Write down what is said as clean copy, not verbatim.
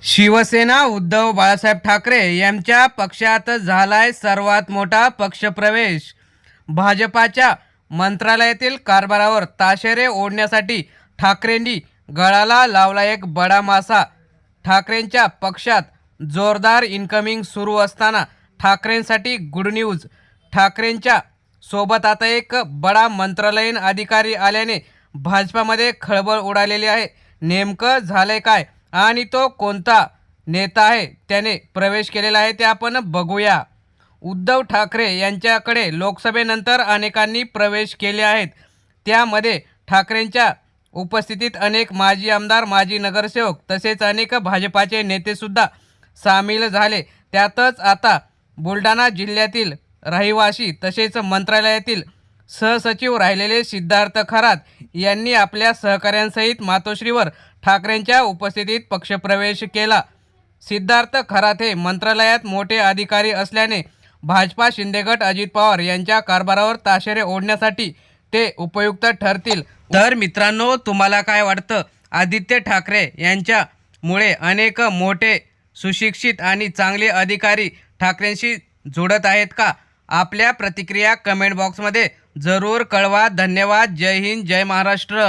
शिवसेना उद्धव बाळासाहेब ठाकरे यांच्या पक्षात झालाय सर्वात मोठा पक्षप्रवेश। भाजपाच्या मंत्रालयातील कारभारावर ताशेरे ओढण्यासाठी ठाकरेंनी गळाला लावला एक बडा मासा। ठाकरेंच्या पक्षात जोरदार इनकमिंग सुरू असताना ठाकरेंसाठी गुड न्यूज। ठाकरेंच्या सोबत आता एक बडा मंत्रालयीन अधिकारी आल्याने भाजपामध्ये खळबळ उडालेली आहे। नेमकं झालंय काय आणि तो कोणता नेता आहे त्याने प्रवेश केलेला आहे ते आपण बघूया। उद्धव ठाकरे यांच्याकडे लोकसभेनंतर अनेकांनी प्रवेश केले आहेत। त्यामध्ये ठाकरेंच्या उपस्थितीत अनेक माजी आमदार, माजी नगरसेवक तसेच अनेक भाजपाचे नेते सुद्धा सामील झाले। त्यातच आता बुलढाणा जिल्ह्यातील रहिवासी तसेच मंत्रालयातील सहसचिव राहिलेले सिद्धार्थ खरात यांनी आपल्या सहकाऱ्यांसहित मातोश्रीवर ठाकरेंच्या उपस्थितीत पक्षप्रवेश केला। सिद्धार्थ खरात हे मंत्रालयात मोठे अधिकारी असल्याने भाजपा शिंदे गट अजित पवार यांच्या कारभारावर ताशेरे ओढण्यासाठी ते उपयुक्त ठरतील। तर मित्रांनो, तुम्हाला काय वाटतं? आदित्य ठाकरे यांच्यामुळे अनेक मोठे सुशिक्षित आणि चांगले अधिकारी ठाकरेंशी जोडत आहेत का? आपल्या प्रतिक्रिया कमेंट बॉक्समध्ये जरूर कळवा। धन्यवाद। जय हिंद, जय महाराष्ट्र।